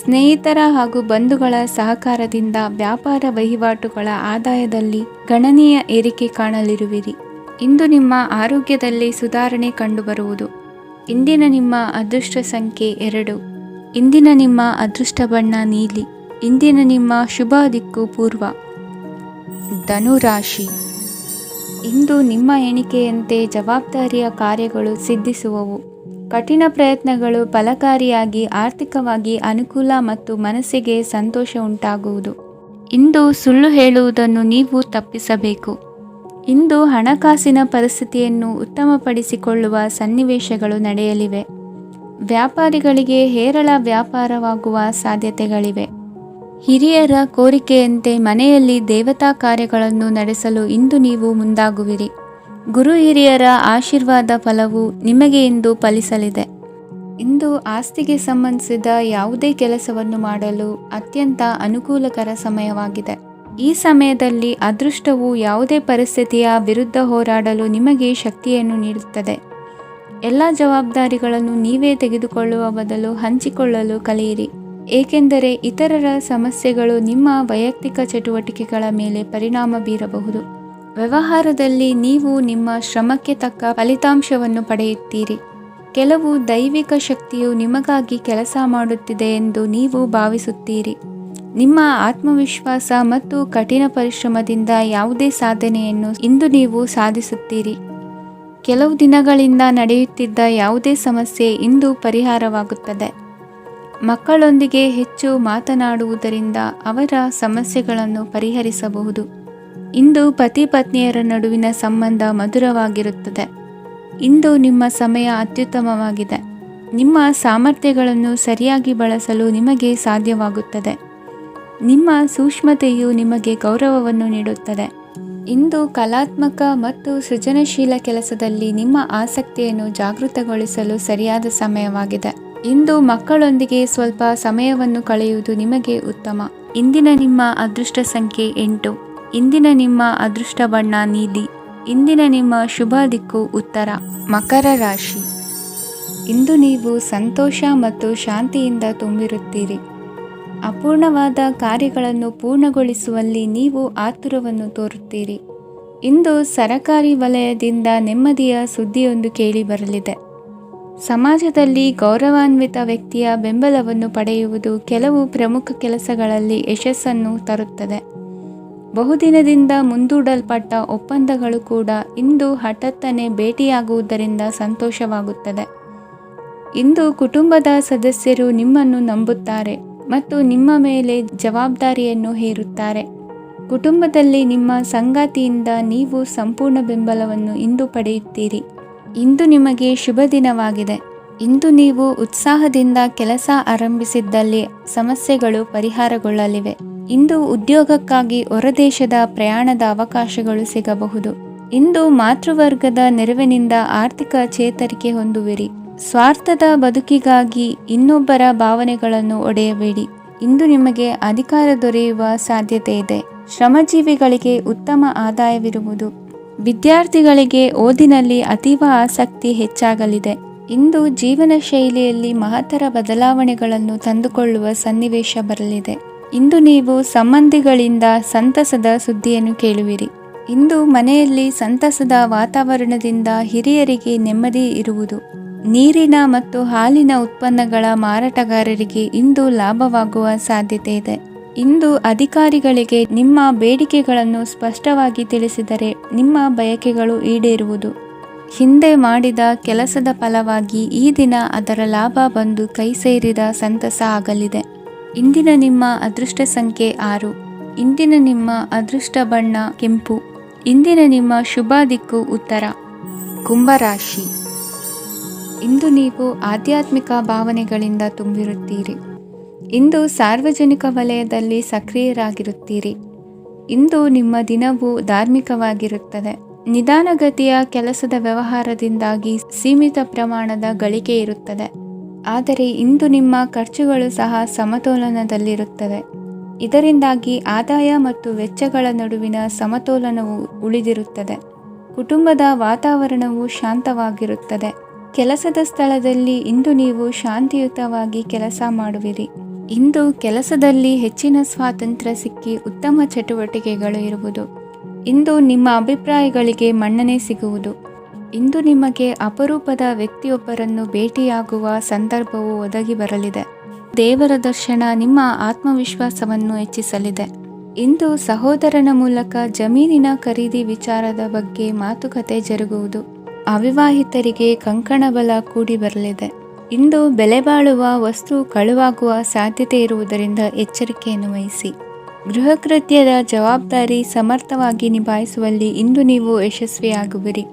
ಸ್ನೇಹಿತರ ಹಾಗೂ ಬಂಧುಗಳ ಸಹಕಾರದಿಂದ ವ್ಯಾಪಾರ ವಹಿವಾಟುಗಳ ಆದಾಯದಲ್ಲಿ ಗಣನೀಯ ಏರಿಕೆ ಕಾಣಲಿರುವಿರಿ. ಇಂದು ನಿಮ್ಮ ಆರೋಗ್ಯದಲ್ಲಿ ಸುಧಾರಣೆ ಕಂಡುಬರುವುದು. ಇಂದಿನ ನಿಮ್ಮ ಅದೃಷ್ಟ ಸಂಖ್ಯೆ 2. ಇಂದಿನ ನಿಮ್ಮ ಅದೃಷ್ಟ ಬಣ್ಣ ನೀಲಿ. ಇಂದಿನ ನಿಮ್ಮ ಶುಭ ದಿಕ್ಕು ಪೂರ್ವ. ಧನುರಾಶಿ. ಇಂದು ನಿಮ್ಮ ಎಣಿಕೆಯಂತೆ ಜವಾಬ್ದಾರಿಯ ಕಾರ್ಯಗಳು ಸಿದ್ಧಿಸುವವು. ಕಠಿಣ ಪ್ರಯತ್ನಗಳು ಫಲಕಾರಿಯಾಗಿ ಆರ್ಥಿಕವಾಗಿ ಅನುಕೂಲ ಮತ್ತು ಮನಸ್ಸಿಗೆ ಸಂತೋಷ ಉಂಟಾಗುವುದು. ಇಂದು ಸುಳ್ಳು ಹೇಳುವುದನ್ನು ನೀವು ತಪ್ಪಿಸಬೇಕು. ಇಂದು ಹಣಕಾಸಿನ ಪರಿಸ್ಥಿತಿಯನ್ನು ಉತ್ತಮಪಡಿಸಿಕೊಳ್ಳುವ ಸನ್ನಿವೇಶಗಳು ನಡೆಯಲಿವೆ. ವ್ಯಾಪಾರಿಗಳಿಗೆ ಹೇರಳ ವ್ಯಾಪಾರವಾಗುವ ಸಾಧ್ಯತೆಗಳಿವೆ. ಹಿರಿಯರ ಕೋರಿಕೆಯಂತೆ ಮನೆಯಲ್ಲಿ ದೇವತಾ ಕಾರ್ಯಗಳನ್ನು ನಡೆಸಲು ಇಂದು ನೀವು ಮುಂದಾಗುವಿರಿ. ಗುರು ಹಿರಿಯರ ಆಶೀರ್ವಾದ ಫಲವು ನಿಮಗೆ ಇಂದು ಫಲಿಸಲಿದೆ. ಇಂದು ಆಸ್ತಿಗೆ ಸಂಬಂಧಿಸಿದ ಯಾವುದೇ ಕೆಲಸವನ್ನು ಮಾಡಲು ಅತ್ಯಂತ ಅನುಕೂಲಕರ ಸಮಯವಾಗಿದೆ. ಈ ಸಮಯದಲ್ಲಿ ಅದೃಷ್ಟವು ಯಾವುದೇ ಪರಿಸ್ಥಿತಿಯ ವಿರುದ್ಧ ಹೋರಾಡಲು ನಿಮಗೆ ಶಕ್ತಿಯನ್ನು ನೀಡುತ್ತದೆ. ಎಲ್ಲ ಜವಾಬ್ದಾರಿಗಳನ್ನು ನೀವೇ ತೆಗೆದುಕೊಳ್ಳುವ ಬದಲು ಹಂಚಿಕೊಳ್ಳಲು ಕಲಿಯಿರಿ. ಏಕೆಂದರೆ ಇತರರ ಸಮಸ್ಯೆಗಳು ನಿಮ್ಮ ವೈಯಕ್ತಿಕ ಚಟುವಟಿಕೆಗಳ ಮೇಲೆ ಪರಿಣಾಮ ಬೀರಬಹುದು. ವ್ಯವಹಾರದಲ್ಲಿ ನೀವು ನಿಮ್ಮ ಶ್ರಮಕ್ಕೆ ತಕ್ಕ ಫಲಿತಾಂಶವನ್ನು ಪಡೆಯುತ್ತೀರಿ. ಕೆಲವು ದೈವಿಕ ಶಕ್ತಿಯು ನಿಮಗಾಗಿ ಕೆಲಸ ಮಾಡುತ್ತಿದೆ ಎಂದು ನೀವು ಭಾವಿಸುತ್ತೀರಿ. ನಿಮ್ಮ ಆತ್ಮವಿಶ್ವಾಸ ಮತ್ತು ಕಠಿಣ ಪರಿಶ್ರಮದಿಂದ ಯಾವುದೇ ಸಾಧನೆಯನ್ನು ಇಂದು ನೀವು ಸಾಧಿಸುತ್ತೀರಿ. ಕೆಲವು ದಿನಗಳಿಂದ ನಡೆಯುತ್ತಿದ್ದ ಯಾವುದೇ ಸಮಸ್ಯೆ ಇಂದು ಪರಿಹಾರವಾಗುತ್ತದೆ. ಮಕ್ಕಳೊಂದಿಗೆ ಹೆಚ್ಚು ಮಾತನಾಡುವುದರಿಂದ ಅವರ ಸಮಸ್ಯೆಗಳನ್ನು ಪರಿಹರಿಸಬಹುದು. ಇಂದು ಪತಿ ಪತ್ನಿಯರ ನಡುವಿನ ಸಂಬಂಧ ಮಧುರವಾಗಿರುತ್ತದೆ. ಇಂದು ನಿಮ್ಮ ಸಮಯ ಅತ್ಯುತ್ತಮವಾಗಿದೆ. ನಿಮ್ಮ ಸಾಮರ್ಥ್ಯಗಳನ್ನು ಸರಿಯಾಗಿ ಬಳಸಲು ನಿಮಗೆ ಸಾಧ್ಯವಾಗುತ್ತದೆ. ನಿಮ್ಮ ಸೂಕ್ಷ್ಮತೆಯು ನಿಮಗೆ ಗೌರವವನ್ನು ನೀಡುತ್ತದೆ. ಇಂದು ಕಲಾತ್ಮಕ ಮತ್ತು ಸೃಜನಶೀಲ ಕೆಲಸದಲ್ಲಿ ನಿಮ್ಮ ಆಸಕ್ತಿಯನ್ನು ಜಾಗೃತಗೊಳಿಸಲು ಸರಿಯಾದ ಸಮಯವಾಗಿದೆ. ಇಂದು ಮಕ್ಕಳೊಂದಿಗೆ ಸ್ವಲ್ಪ ಸಮಯವನ್ನು ಕಳೆಯುವುದು ನಿಮಗೆ ಉತ್ತಮ. ಇಂದಿನ ನಿಮ್ಮ ಅದೃಷ್ಟ ಸಂಖ್ಯೆ 8. ಇಂದಿನ ನಿಮ್ಮ ಅದೃಷ್ಟ ಬಣ್ಣ ನೀಲಿ. ಇಂದಿನ ನಿಮ್ಮ ಶುಭ ದಿಕ್ಕು ಉತ್ತರ. ಮಕರ ರಾಶಿ. ಇಂದು ನೀವು ಸಂತೋಷ ಮತ್ತು ಶಾಂತಿಯಿಂದ ತುಂಬಿರುತ್ತೀರಿ. ಅಪೂರ್ಣವಾದ ಕಾರ್ಯಗಳನ್ನು ಪೂರ್ಣಗೊಳಿಸುವಲ್ಲಿ ನೀವು ಆತುರವನ್ನು ತೋರುತ್ತೀರಿ. ಇಂದು ಸರಕಾರಿ ವಲಯದಿಂದ ನೆಮ್ಮದಿಯ ಸುದ್ದಿಯೊಂದು ಕೇಳಿಬರಲಿದೆ. ಸಮಾಜದಲ್ಲಿ ಗೌರವಾನ್ವಿತ ವ್ಯಕ್ತಿಯ ಬೆಂಬಲವನ್ನು ಪಡೆಯುವುದು ಕೆಲವು ಪ್ರಮುಖ ಕೆಲಸಗಳಲ್ಲಿ ಯಶಸ್ಸನ್ನು ತರುತ್ತದೆ. ಬಹುದಿನದಿಂದ ಮುಂದೂಡಲ್ಪಟ್ಟ ಒಪ್ಪಂದಗಳು ಕೂಡ ಇಂದು ಹಠಾತ್ತನೆ ಭೇಟಿಯಾಗುವುದರಿಂದ ಸಂತೋಷವಾಗುತ್ತದೆ. ಇಂದು ಕುಟುಂಬದ ಸದಸ್ಯರು ನಿಮ್ಮನ್ನು ನಂಬುತ್ತಾರೆ ಮತ್ತು ನಿಮ್ಮ ಮೇಲೆ ಜವಾಬ್ದಾರಿಯನ್ನು ಹೇರುತ್ತಾರೆ. ಕುಟುಂಬದಲ್ಲಿ ನಿಮ್ಮ ಸಂಗಾತಿಯಿಂದ ನೀವು ಸಂಪೂರ್ಣ ಬೆಂಬಲವನ್ನು ಇಂದು ಪಡೆಯುತ್ತೀರಿ. ಇಂದು ನಿಮಗೆ ಶುಭ ದಿನವಾಗಿದೆ. ಇಂದು ನೀವು ಉತ್ಸಾಹದಿಂದ ಕೆಲಸ ಆರಂಭಿಸಿದ್ದಲ್ಲಿ ಸಮಸ್ಯೆಗಳು ಪರಿಹಾರಗೊಳ್ಳಲಿವೆ. ಇಂದು ಉದ್ಯೋಗಕ್ಕಾಗಿ ಹೊರದೇಶದ ಪ್ರಯಾಣದ ಅವಕಾಶಗಳು ಸಿಗಬಹುದು. ಇಂದು ಮಾತೃವರ್ಗದ ನೆರವಿನಿಂದ ಆರ್ಥಿಕ ಚೇತರಿಕೆ ಹೊಂದುವಿರಿ. ಸ್ವಾರ್ಥದ ಬದುಕಿಗಾಗಿ ಇನ್ನೊಬ್ಬರ ಭಾವನೆಗಳನ್ನು ಒಡೆಯಬೇಡಿ. ಇಂದು ನಿಮಗೆ ಅಧಿಕಾರ ದೊರೆಯುವ ಸಾಧ್ಯತೆ ಇದೆ. ಶ್ರಮಜೀವಿಗಳಿಗೆ ಉತ್ತಮ ಆದಾಯವಿರುವುದು. ವಿದ್ಯಾರ್ಥಿಗಳಿಗೆ ಓದಿನಲ್ಲಿ ಅತೀವ ಆಸಕ್ತಿ ಹೆಚ್ಚಾಗಲಿದೆ. ಇಂದು ಜೀವನ ಶೈಲಿಯಲ್ಲಿ ಮಹತ್ತರ ಬದಲಾವಣೆಗಳನ್ನು ತಂದುಕೊಳ್ಳುವ ಸನ್ನಿವೇಶ ಬರಲಿದೆ. ಇಂದು ನೀವು ಸಂಬಂಧಿಗಳಿಂದ ಸಂತಸದ ಸುದ್ದಿಯನ್ನು ಕೇಳುವಿರಿ. ಇಂದು ಮನೆಯಲ್ಲಿ ಸಂತಸದ ವಾತಾವರಣದಿಂದ ಹಿರಿಯರಿಗೆ ನೆಮ್ಮದಿ ಇರುವುದು. ನೀರಿನ ಮತ್ತು ಹಾಲಿನ ಉತ್ಪನ್ನಗಳ ಮಾರಾಟಗಾರರಿಗೆ ಇಂದು ಲಾಭವಾಗುವ ಸಾಧ್ಯತೆ ಇದೆ. ಇಂದು ಅಧಿಕಾರಿಗಳಿಗೆ ನಿಮ್ಮ ಬೇಡಿಕೆಗಳನ್ನು ಸ್ಪಷ್ಟವಾಗಿ ತಿಳಿಸಿದರೆ ನಿಮ್ಮ ಬಯಕೆಗಳು ಈಡೇರುವುದು. ಹಿಂದೆ ಮಾಡಿದ ಕೆಲಸದ ಫಲವಾಗಿ ಈ ದಿನ ಅದರ ಲಾಭ ಬಂದು ಕೈ ಸೇರಿದ ಸಂತಸ ಆಗಲಿದೆ. ಇಂದಿನ ನಿಮ್ಮ ಅದೃಷ್ಟ ಸಂಖ್ಯೆ 6. ಇಂದಿನ ನಿಮ್ಮ ಅದೃಷ್ಟ ಬಣ್ಣ ಕೆಂಪು. ಇಂದಿನ ನಿಮ್ಮ ಶುಭ ದಿಕ್ಕು ಉತ್ತರ. ಕುಂಭರಾಶಿ. ಇಂದು ನೀವು ಆಧ್ಯಾತ್ಮಿಕ ಭಾವನೆಗಳಿಂದ ತುಂಬಿರುತ್ತೀರಿ. ಇಂದು ಸಾರ್ವಜನಿಕ ವಲಯದಲ್ಲಿ ಸಕ್ರಿಯರಾಗಿರುತ್ತೀರಿ. ಇಂದು ನಿಮ್ಮ ದಿನವು ಧಾರ್ಮಿಕವಾಗಿರುತ್ತದೆ. ನಿಧಾನಗತಿಯ ಕೆಲಸದ ವ್ಯವಹಾರದಿಂದಾಗಿ ಸೀಮಿತ ಪ್ರಮಾಣದ ಗಳಿಕೆ ಇರುತ್ತದೆ. ಆದರೆ ಇಂದು ನಿಮ್ಮ ಖರ್ಚುಗಳು ಸಹ ಸಮತೋಲನದಲ್ಲಿರುತ್ತವೆ. ಇದರಿಂದಾಗಿ ಆದಾಯ ಮತ್ತು ವೆಚ್ಚಗಳ ನಡುವಿನ ಸಮತೋಲನವು ಉಳಿದಿರುತ್ತದೆ. ಕುಟುಂಬದ ವಾತಾವರಣವು ಶಾಂತವಾಗಿರುತ್ತದೆ. ಕೆಲಸದ ಸ್ಥಳದಲ್ಲಿ ಇಂದು ನೀವು ಶಾಂತಿಯುತವಾಗಿ ಕೆಲಸ ಮಾಡುವಿರಿ. ಇಂದು ಕೆಲಸದಲ್ಲಿ ಹೆಚ್ಚಿನ ಸ್ವಾತಂತ್ರ್ಯ ಸಿಕ್ಕಿ ಉತ್ತಮ ಚಟುವಟಿಕೆಗಳು ಇರುವುದು. ಇಂದು ನಿಮ್ಮ ಅಭಿಪ್ರಾಯಗಳಿಗೆ ಮನ್ನಣೆ ಸಿಗುವುದು. ಇಂದು ನಿಮಗೆ ಅಪರೂಪದ ವ್ಯಕ್ತಿಯೊಬ್ಬರನ್ನು ಭೇಟಿಯಾಗುವ ಸಂದರ್ಭವು ಒದಗಿ ಬರಲಿದೆ. ದೇವರ ದರ್ಶನ ನಿಮ್ಮ ಆತ್ಮವಿಶ್ವಾಸವನ್ನು ಹೆಚ್ಚಿಸಲಿದೆ. ಇಂದು ಸಹೋದರನ ಮೂಲಕ ಜಮೀನಿನ ಖರೀದಿ ವಿಚಾರದ ಬಗ್ಗೆ ಮಾತುಕತೆ ಜರುಗುವುದು. ಅವಿವಾಹಿತರಿಗೆ ಕಂಕಣ ಬಲ ಕೂಡಿ ಬರಲಿದೆ. ಇಂದು ಬೆಲೆ ಬಾಳುವ ವಸ್ತು ಕಳುವಾಗುವ ಸಾಧ್ಯತೆ ಇರುವುದರಿಂದ ಎಚ್ಚರಿಕೆಯನ್ನು ವಹಿಸಿ. ಗೃಹ ಕೃತ್ಯದ ಜವಾಬ್ದಾರಿ ಸಮರ್ಥವಾಗಿ ನಿಭಾಯಿಸುವಲ್ಲಿ ಇಂದು ನೀವು ಯಶಸ್ವಿಯಾಗುವಿರಿ.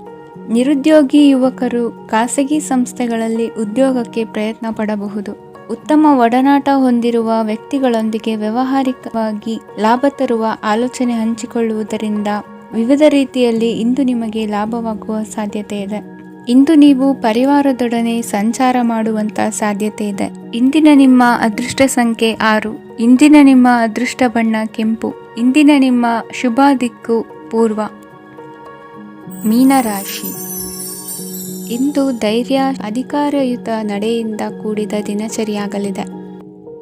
ನಿರುದ್ಯೋಗಿ ಯುವಕರು ಖಾಸಗಿ ಸಂಸ್ಥೆಗಳಲ್ಲಿ ಉದ್ಯೋಗಕ್ಕೆ ಪ್ರಯತ್ನ ಪಡಬಹುದು. ಉತ್ತಮ ಒಡನಾಟ ಹೊಂದಿರುವ ವ್ಯಕ್ತಿಗಳೊಂದಿಗೆ ವ್ಯಾವಹಾರಿಕವಾಗಿ ಲಾಭ ತರುವ ಆಲೋಚನೆ ಹಂಚಿಕೊಳ್ಳುವುದರಿಂದ ವಿವಿಧ ರೀತಿಯಲ್ಲಿ ಇಂದು ನಿಮಗೆ ಲಾಭವಾಗುವ ಸಾಧ್ಯತೆ ಇದೆ. ಇಂದು ನೀವು ಪರಿವಾರದೊಡನೆ ಸಂಚಾರ ಮಾಡುವಂತ ಸಾಧ್ಯತೆ ಇದೆ. ಇಂದಿನ ನಿಮ್ಮ ಅದೃಷ್ಟ ಸಂಖ್ಯೆ 6. ಇಂದಿನ ನಿಮ್ಮ ಅದೃಷ್ಟ ಬಣ್ಣ ಕೆಂಪು. ಇಂದಿನ ನಿಮ್ಮ ಶುಭ ದಿಕ್ಕು ಪೂರ್ವ. ಮೀನರಾಶಿ. ಇಂದು ಧೈರ್ಯ, ಅಧಿಕಾರಯುತ ನಡೆಯಿಂದ ಕೂಡಿದ ದಿನಚರಿಯಾಗಲಿದೆ.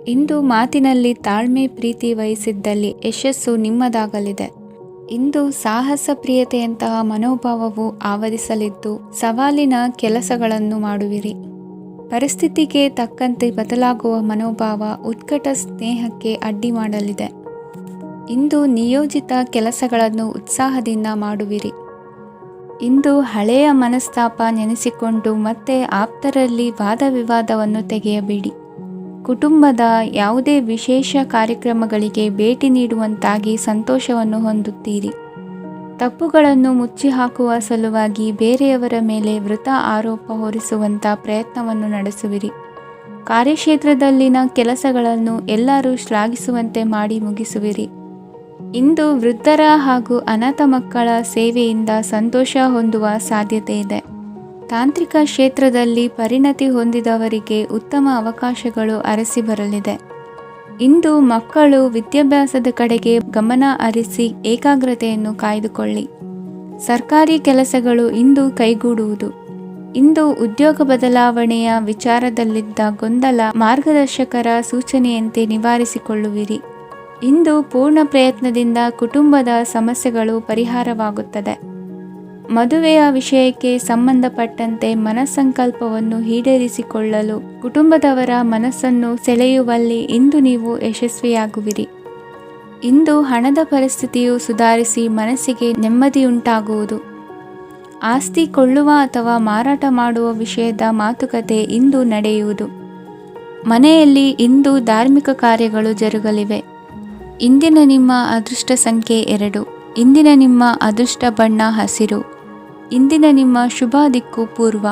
ಇಂದು ಮಾತಿನಲ್ಲಿ ತಾಳ್ಮೆ, ಪ್ರೀತಿ ವಹಿಸಿದ್ದಲ್ಲಿ ಯಶಸ್ಸು ನಿಮ್ಮದಾಗಲಿದೆ. ಇಂದು ಸಾಹಸ ಪ್ರಿಯತೆಯಂತಹ ಮನೋಭಾವವು ಆವರಿಸಲಿದ್ದು ಸವಾಲಿನ ಕೆಲಸಗಳನ್ನು ಮಾಡುವಿರಿ. ಪರಿಸ್ಥಿತಿಗೆ ತಕ್ಕಂತೆ ಬದಲಾಗುವ ಮನೋಭಾವ ಉತ್ಕಟ ಸ್ನೇಹಕ್ಕೆ ಅಡ್ಡಿ ಮಾಡಲಿದೆ. ಇಂದು ನಿಯೋಜಿತ ಕೆಲಸಗಳನ್ನು ಉತ್ಸಾಹದಿಂದ ಮಾಡುವಿರಿ. ಇಂದು ಹಳೆಯ ಮನಸ್ತಾಪ ನೆನೆಸಿಕೊಂಡು ಮತ್ತೆ ಆಪ್ತರಲ್ಲಿ ವಾದ ವಿವಾದವನ್ನು ತೆಗೆಯಬೇಡಿ. ಕುಟುಂಬದ ಯಾವುದೇ ವಿಶೇಷ ಕಾರ್ಯಕ್ರಮಗಳಿಗೆ ಭೇಟಿ ನೀಡುವಂತಾಗಿ ಸಂತೋಷವನ್ನು ಹೊಂದುತ್ತೀರಿ. ತಪ್ಪುಗಳನ್ನು ಮುಚ್ಚಿ ಹಾಕುವ ಸಲುವಾಗಿ ಬೇರೆಯವರ ಮೇಲೆ ವೃಥ ಆರೋಪ ಹೊರಿಸುವಂಥ ಪ್ರಯತ್ನವನ್ನು ನಡೆಸುವಿರಿ. ಕಾರ್ಯಕ್ಷೇತ್ರದಲ್ಲಿನ ಕೆಲಸಗಳನ್ನು ಎಲ್ಲರೂ ಶ್ಲಾಘಿಸುವಂತೆ ಮಾಡಿ ಮುಗಿಸುವಿರಿ. ಇಂದು ವೃದ್ಧರ ಹಾಗೂ ಅನಾಥ ಮಕ್ಕಳ ಸೇವೆಯಿಂದ ಸಂತೋಷ ಹೊಂದುವ ಸಾಧ್ಯತೆ ಇದೆ. ತಾಂತ್ರಿಕ ಕ್ಷೇತ್ರದಲ್ಲಿ ಪರಿಣತಿ ಹೊಂದಿದವರಿಗೆ ಉತ್ತಮ ಅವಕಾಶಗಳು ಅರಸಿ ಬರಲಿದೆ. ಇಂದು ಮಕ್ಕಳು ವಿದ್ಯಾಭ್ಯಾಸದ ಕಡೆಗೆ ಗಮನ ಹರಿಸಿ ಏಕಾಗ್ರತೆಯನ್ನು ಕಾಯ್ದುಕೊಳ್ಳಿ. ಸರ್ಕಾರಿ ಕೆಲಸಗಳು ಇಂದು ಕೈಗೂಡುವುದು. ಇಂದು ಉದ್ಯೋಗ ಬದಲಾವಣೆಯ ವಿಚಾರದಲ್ಲಿದ್ದ ಗೊಂದಲ ಮಾರ್ಗದರ್ಶಕರ ಸೂಚನೆಯಂತೆ ನಿವಾರಿಸಿಕೊಳ್ಳುವಿರಿ. ಇಂದು ಪೂರ್ಣ ಪ್ರಯತ್ನದಿಂದ ಕುಟುಂಬದ ಸಮಸ್ಯೆಗಳು ಪರಿಹಾರವಾಗುತ್ತದೆ. ಮದುವೆಯ ವಿಷಯಕ್ಕೆ ಸಂಬಂಧಪಟ್ಟಂತೆ ಮನಸ್ಸಂಕಲ್ಪವನ್ನು ಈಡೇರಿಸಿಕೊಳ್ಳಲು ಕುಟುಂಬದವರ ಮನಸ್ಸನ್ನು ಸೆಳೆಯುವಲ್ಲಿ ಇಂದು ನೀವು ಯಶಸ್ವಿಯಾಗುವಿರಿ. ಇಂದು ಹಣದ ಪರಿಸ್ಥಿತಿಯು ಸುಧಾರಿಸಿ ಮನಸ್ಸಿಗೆ ನೆಮ್ಮದಿಯುಂಟಾಗುವುದು. ಆಸ್ತಿ ಕೊಳ್ಳುವ ಅಥವಾ ಮಾರಾಟ ಮಾಡುವ ವಿಷಯದ ಮಾತುಕತೆ ಇಂದು ನಡೆಯುವುದು. ಮನೆಯಲ್ಲಿ ಇಂದು ಧಾರ್ಮಿಕ ಕಾರ್ಯಗಳು ಜರುಗಲಿವೆ. ಇಂದಿನ ನಿಮ್ಮ ಅದೃಷ್ಟ ಸಂಖ್ಯೆ 2. ಇಂದಿನ ನಿಮ್ಮ ಅದೃಷ್ಟ ಬಣ್ಣ ಹಸಿರು. ಇಂದಿನ ನಿಮ್ಮ ಶುಭ ದಿಕ್ಕು ಪೂರ್ವ.